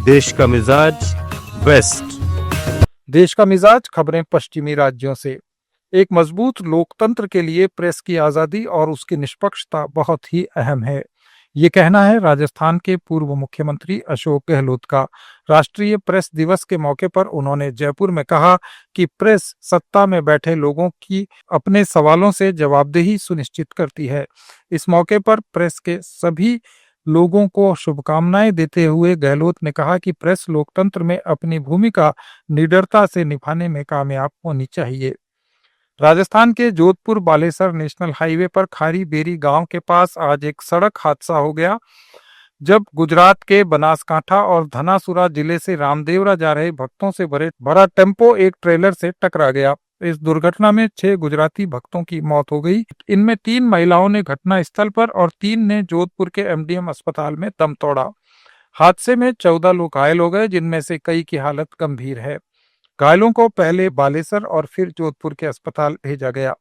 देश का मिजाज वेस्ट। देश का मिजाज खबरें पश्चिमी राज्यों से। एक मजबूत लोकतंत्र के लिए प्रेस की आजादी और उसकी निष्पक्षता बहुत ही अहम है। ये कहना है राजस्थान के पूर्व मुख्यमंत्री अशोक गहलोत का। राष्ट्रीय प्रेस दिवस के मौके पर उन्होंने जयपुर में कहा कि प्रेस सत्ता में बैठे लोगों की अपने सवालों से जवाबदेही सुनिश्चित करती है। इस मौके पर प्रेस के सभी लोगों को शुभकामनाएं देते हुए गहलोत ने कहा कि प्रेस लोकतंत्र में अपनी भूमिका निडरता से निभाने में कामयाब होनी चाहिए। राजस्थान के जोधपुर बालेसर नेशनल हाईवे पर खारी बेरी गांव के पास आज एक सड़क हादसा हो गया, जब गुजरात के बनासकांठा और धनासुरा जिले से रामदेवरा जा रहे भक्तों से भरा टेम्पो एक ट्रेलर से टकरा गया। इस दुर्घटना में 6 गुजराती भक्तों की मौत हो गई। इनमें 3 महिलाओं ने घटना स्थल पर और 3 ने जोधपुर के एमडीएम अस्पताल में दम तोड़ा। हादसे में 14 लोग घायल हो गए, जिनमें से कई की हालत गंभीर है। घायलों को पहले बालेसर और फिर जोधपुर के अस्पताल भेजा गया।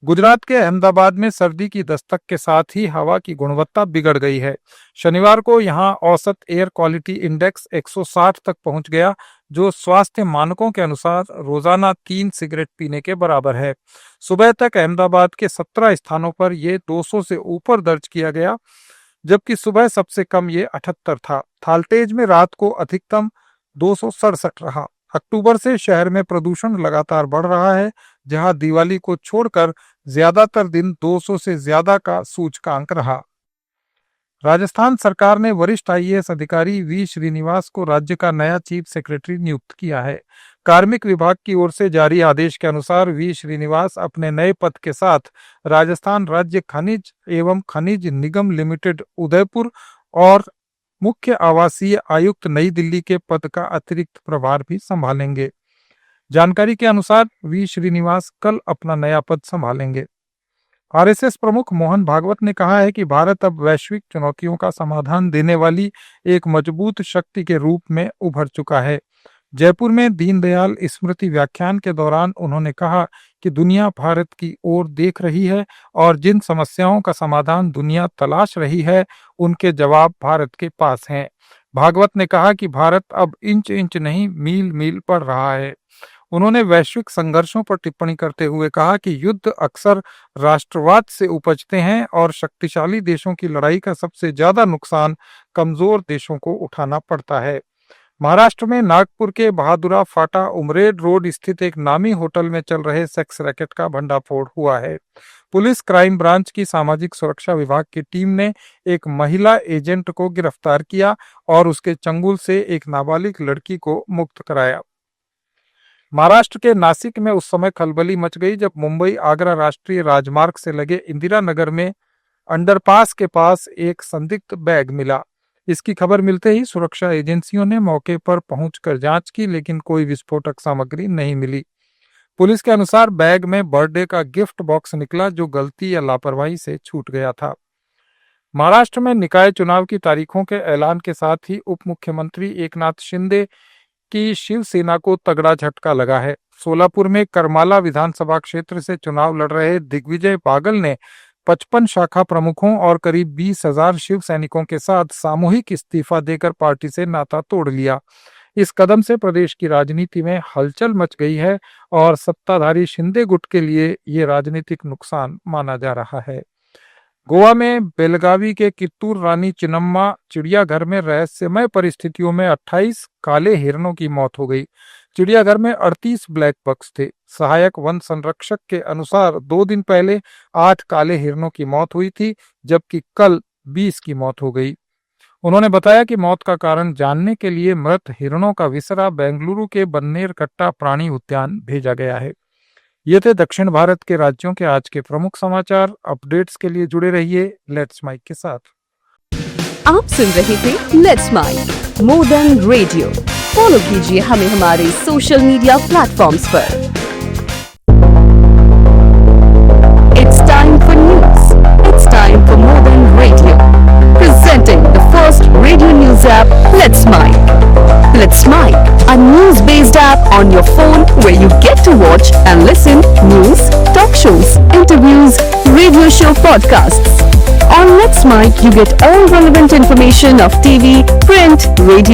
गुजरात के अहमदाबाद में सर्दी की दस्तक के साथ ही हवा की गुणवत्ता बिगड़ गई है। शनिवार को यहां औसत एयर क्वालिटी इंडेक्स 160 तक पहुंच गया, जो स्वास्थ्य मानकों के अनुसार रोजाना 3 सिगरेट पीने के बराबर है। सुबह तक अहमदाबाद के 17 स्थानों पर यह 200 से ऊपर दर्ज किया गया, जबकि सुबह सबसे कम ये 78 था। थालतेज में रात को अधिकतम 267 रहा। अक्टूबर से शहर में प्रदूषण लगातार बढ़ रहा है, जहां दिवाली को छोड़कर ज्यादातर दिन 200 से ज्यादा का सूचकांक रहा। राजस्थान सरकार ने वरिष्ठ आईएएस अधिकारी वी श्रीनिवास को राज्य का नया चीफ सेक्रेटरी नियुक्त किया है। कार्मिक विभाग की ओर से जारी आदेश के अनुसार वी श्रीनिवास अपने नए पद के साथ राजस्थान राज्य खनिज एवं खनिज निगम लिमिटेड उदयपुर और मुख्य आवासीय आयुक्त नई दिल्ली के पद का अतिरिक्त प्रभार भी संभालेंगे। जानकारी के अनुसार वी श्रीनिवास कल अपना नया पद संभालेंगे। आरएसएस प्रमुख मोहन भागवत ने कहा है कि भारत अब वैश्विक चुनौतियों का समाधान देने वाली एक मजबूत शक्ति के रूप में उभर चुका है। जयपुर में दीनदयाल स्मृति व्याख्यान के दौरान उन्होंने कहा कि दुनिया भारत की ओर देख रही है और जिन समस्याओं का समाधान दुनिया तलाश रही है, उनके जवाब भारत के पास हैं। भागवत ने कहा कि भारत अब इंच इंच नहीं मील मील पढ़ रहा है। उन्होंने वैश्विक संघर्षों पर टिप्पणी करते हुए कहा कि युद्ध अक्सर राष्ट्रवाद से उपजते हैं और शक्तिशाली देशों की लड़ाई का सबसे ज्यादा नुकसान कमजोर देशों को उठाना पड़ता है। महाराष्ट्र में नागपुर के बहादुरा फाटा उमरेड रोड स्थित एक नामी होटल में चल रहे सेक्स रैकेट का भंडाफोड़ हुआ है। पुलिस क्राइम ब्रांच की सामाजिक सुरक्षा विभाग की टीम ने एक महिला एजेंट को गिरफ्तार किया और उसके चंगुल से एक नाबालिग लड़की को मुक्त कराया। महाराष्ट्र के नासिक में उस समय खलबली मच गई जब मुंबई आगरा राष्ट्रीय राजमार्ग से लगे इंदिरा नगर में अंडरपास के पास एक संदिग्ध बैग मिला। इसकी खबर मिलते ही सुरक्षा एजेंसियों ने मौके पर पहुंचकर जांच की, लेकिन कोई विस्फोटक सामग्री नहीं मिली। पुलिस के अनुसार बैग में बर्थडे का गिफ्ट बॉक्स निकला, जो गलती या लापरवाही से छूट गया था। महाराष्ट्र में निकाय चुनाव की तारीखों के ऐलान के साथ ही उप मुख्यमंत्री एकनाथ शिंदे की शिवसेना को तगड़ा झटका लगा है। सोलापुर में करमाला विधानसभा क्षेत्र से चुनाव लड़ रहे दिग्विजय बागल ने 55 शाखा प्रमुखों और करीब 20,000 शिव सैनिकों के साथ सामूहिक इस्तीफा देकर पार्टी से नाता तोड़ लिया। इस कदम से प्रदेश की राजनीति में हलचल मच गई है और सत्ताधारी शिंदे गुट के लिए ये राजनीतिक नुकसान माना जा रहा है। गोवा में बेलगावी के कित्तूर रानी चिन्नम्मा चिड़ियाघर में रहस्यमय परिस्थितियों में 28 काले हिरणों की मौत हो गई। चिड़ियाघर में 38 ब्लैक बक्स थे। सहायक वन संरक्षक के अनुसार 2 दिन पहले 8 काले हिरणों की मौत हुई थी, जबकि कल 20 की मौत हो गई। उन्होंने बताया कि मौत का कारण जानने के लिए मृत हिरणों का विसरा बेंगलुरु के बन्नेरकट्टा प्राणी उद्यान भेजा गया है। ये थे दक्षिण भारत के राज्यों के आज के प्रमुख समाचार। अपडेट्स के लिए जुड़े रहिए लेट्स माइक के साथ। आप सुन रहे थे let's make more than radio. Follow कीजिए हमें हमारे सोशल मीडिया प्लेटफॉर्म्स पर। It's time for news. It's time for more than radio. Presenting the first radio news app, Let's Mic. Let's Mic, a news-based app on your phone where you get to watch and listen news, talk shows, interviews, radio show podcasts. On Let's Mic, you get all relevant information of TV, print, radio,